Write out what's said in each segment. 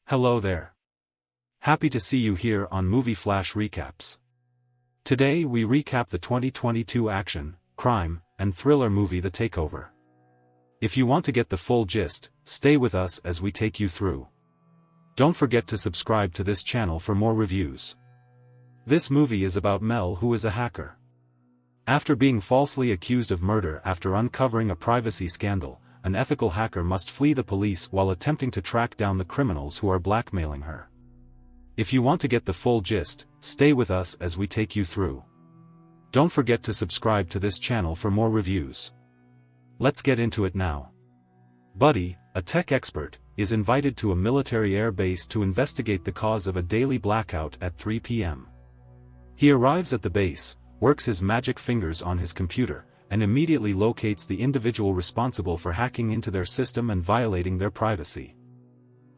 Hello there. Happy to see you here on Movie Flash Recaps. Today we recap the 2022 action, crime, and thriller movie The Takeover. If you want to get the full gist, stay with us as we take you through. Don't forget to subscribe to this channel for more reviews. This movie is about Mel, who is a hacker. After being falsely accused of murder after uncovering a privacy scandal, an ethical hacker must flee the police while attempting to track down the criminals who are blackmailing her. If you want to get the full gist, stay with us as we take you through. Don't forget to subscribe to this channel for more reviews. Let's get into it now. Buddy, a tech expert, is invited to a military air base to investigate the cause of a daily blackout at 3 p.m. He arrives at the base, works his magic fingers on his computer, and immediately locates the individual responsible for hacking into their system and violating their privacy.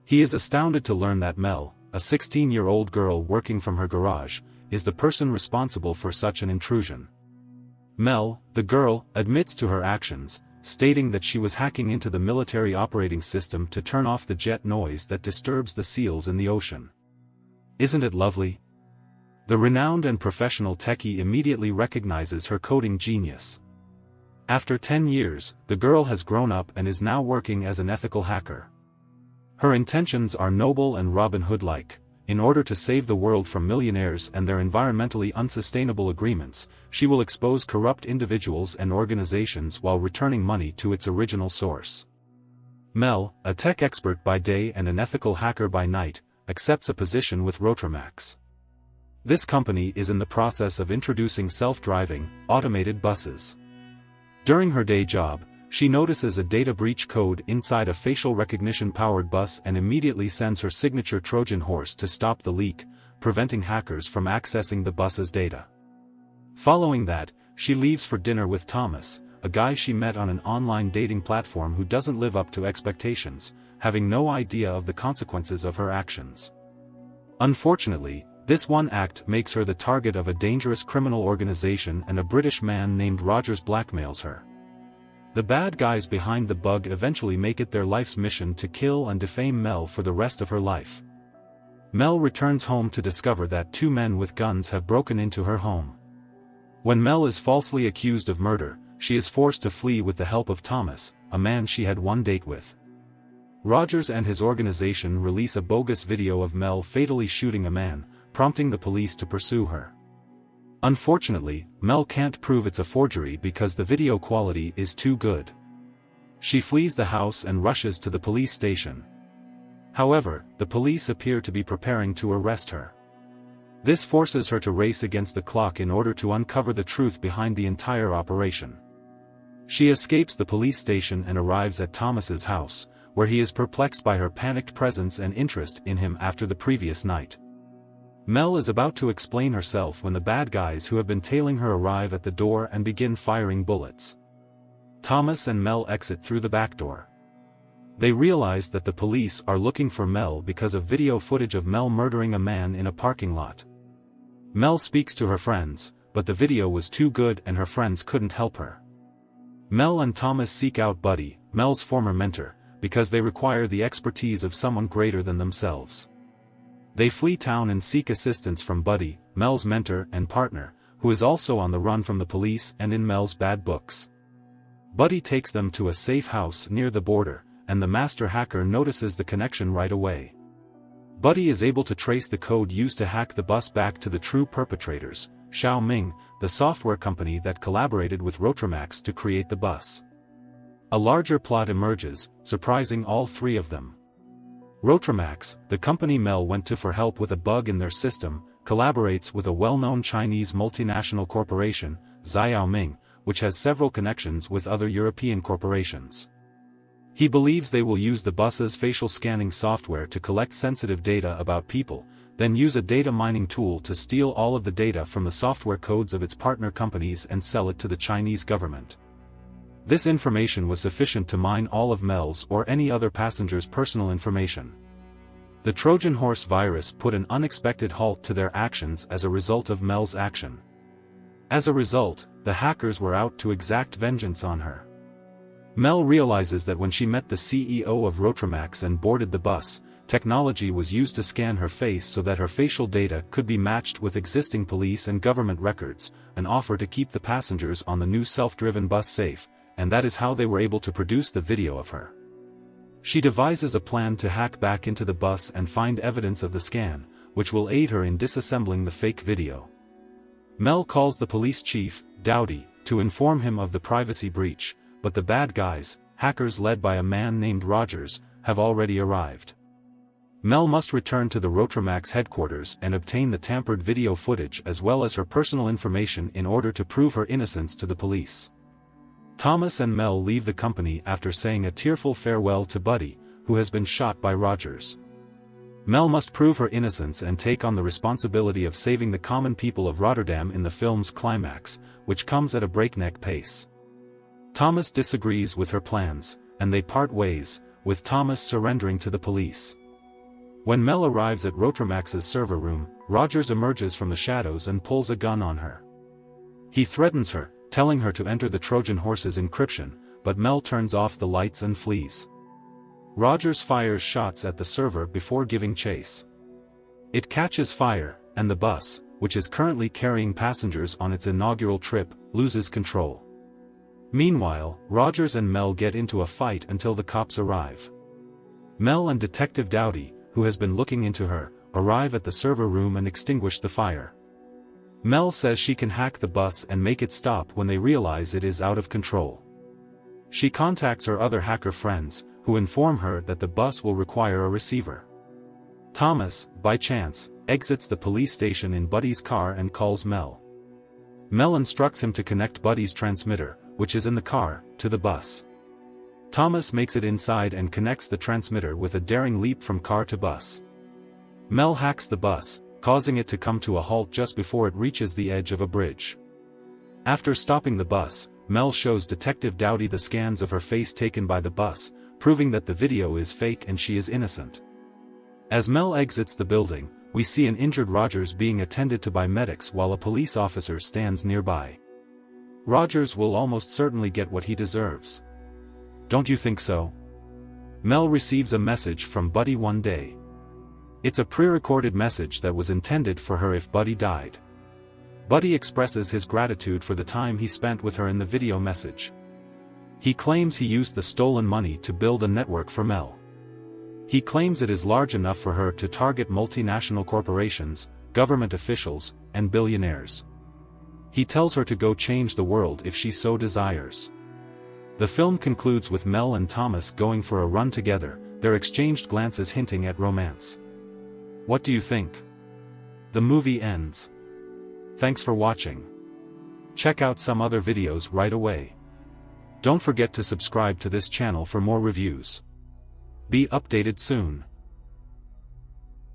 He is astounded to learn that Mel, a 16-year-old girl working from her garage, is the person responsible for such an intrusion. Mel, the girl, admits to her actions, stating that she was hacking into the military operating system to turn off the jet noise that disturbs the seals in the ocean. Isn't it lovely? The renowned and professional techie immediately recognizes her coding genius. After 10 years, the girl has grown up and is now working as an ethical hacker. Her intentions are noble and Robin Hood-like. In order to save the world from millionaires and their environmentally unsustainable agreements, she will expose corrupt individuals and organizations while returning money to its original source. Mel, a tech expert by day and an ethical hacker by night, accepts a position with Rotramax. This company is in the process of introducing self-driving, automated buses. During her day job, she notices a data breach code inside a facial recognition-powered bus and immediately sends her signature Trojan horse to stop the leak, preventing hackers from accessing the bus's data. Following that, she leaves for dinner with Thomas, a guy she met on an online dating platform who doesn't live up to expectations, having no idea of the consequences of her actions. Unfortunately, this one act makes her the target of a dangerous criminal organization, and a British man named Rogers blackmails her. The bad guys behind the bug eventually make it their life's mission to kill and defame Mel for the rest of her life. Mel returns home to discover that two men with guns have broken into her home. When Mel is falsely accused of murder, she is forced to flee with the help of Thomas, a man she had one date with. Rogers and his organization release a bogus video of Mel fatally shooting a man, prompting the police to pursue her. Unfortunately, Mel can't prove it's a forgery because the video quality is too good. She flees the house and rushes to the police station. However, the police appear to be preparing to arrest her. This forces her to race against the clock in order to uncover the truth behind the entire operation. She escapes the police station and arrives at Thomas's house, where he is perplexed by her panicked presence and interest in him after the previous night. Mel is about to explain herself when the bad guys who have been tailing her arrive at the door and begin firing bullets. Thomas and Mel exit through the back door. They realize that the police are looking for Mel because of video footage of Mel murdering a man in a parking lot. Mel speaks to her friends, but the video was too good and her friends couldn't help her. Mel and Thomas seek out Buddy, Mel's former mentor, because they require the expertise of someone greater than themselves. They flee town and seek assistance from Buddy, Mel's mentor and partner, who is also on the run from the police and in Mel's bad books. Buddy takes them to a safe house near the border, and the master hacker notices the connection right away. Buddy is able to trace the code used to hack the bus back to the true perpetrators, Xiaoming, the software company that collaborated with Rotramax to create the bus. A larger plot emerges, surprising all three of them. Rotramax, the company Mel went to for help with a bug in their system, collaborates with a well-known Chinese multinational corporation, Xiaoming, which has several connections with other European corporations. He believes they will use the bus's facial scanning software to collect sensitive data about people, then use a data mining tool to steal all of the data from the software codes of its partner companies and sell it to the Chinese government. This information was sufficient to mine all of Mel's or any other passenger's personal information. The Trojan horse virus put an unexpected halt to their actions as a result of Mel's action. As a result, the hackers were out to exact vengeance on her. Mel realizes that when she met the CEO of Rotramax and boarded the bus, technology was used to scan her face so that her facial data could be matched with existing police and government records, an offer to keep the passengers on the new self-driven bus safe, and that is how they were able to produce the video of her. She devises a plan to hack back into the bus and find evidence of the scan, which will aid her in disassembling the fake video. Mel calls the police chief, Dowdy, to inform him of the privacy breach, but the bad guys, hackers led by a man named Rogers, have already arrived. Mel must return to the Rotramax headquarters and obtain the tampered video footage as well as her personal information in order to prove her innocence to the police. Thomas and Mel leave the company after saying a tearful farewell to Buddy, who has been shot by Rogers. Mel must prove her innocence and take on the responsibility of saving the common people of Rotterdam in the film's climax, which comes at a breakneck pace. Thomas disagrees with her plans, and they part ways, with Thomas surrendering to the police. When Mel arrives at Rotramax's server room, Rogers emerges from the shadows and pulls a gun on her. He threatens her, telling her to enter the Trojan horse's encryption, but Mel turns off the lights and flees. Rogers fires shots at the server before giving chase. It catches fire, and the bus, which is currently carrying passengers on its inaugural trip, loses control. Meanwhile, Rogers and Mel get into a fight until the cops arrive. Mel and Detective Dowdy, who has been looking into her, arrive at the server room and extinguish the fire. Mel says she can hack the bus and make it stop when they realize it is out of control. She contacts her other hacker friends, who inform her that the bus will require a receiver. Thomas, by chance, exits the police station in Buddy's car and calls Mel. Mel instructs him to connect Buddy's transmitter, which is in the car, to the bus. Thomas makes it inside and connects the transmitter with a daring leap from car to bus. Mel hacks the bus, causing it to come to a halt just before it reaches the edge of a bridge. After stopping the bus, Mel shows Detective Dowdy the scans of her face taken by the bus, proving that the video is fake and she is innocent. As Mel exits the building, we see an injured Rogers being attended to by medics while a police officer stands nearby. Rogers will almost certainly get what he deserves. Don't you think so? Mel receives a message from Buddy one day. It's a pre-recorded message that was intended for her if Buddy died. Buddy expresses his gratitude for the time he spent with her in the video message. He claims he used the stolen money to build a network for Mel. He claims it is large enough for her to target multinational corporations, government officials, and billionaires. He tells her to go change the world if she so desires. The film concludes with Mel and Thomas going for a run together, their exchanged glances hinting at romance. What do you think? The movie ends. Thanks for watching. Check out some other videos right away. Don't forget to subscribe to this channel for more reviews. Be updated soon.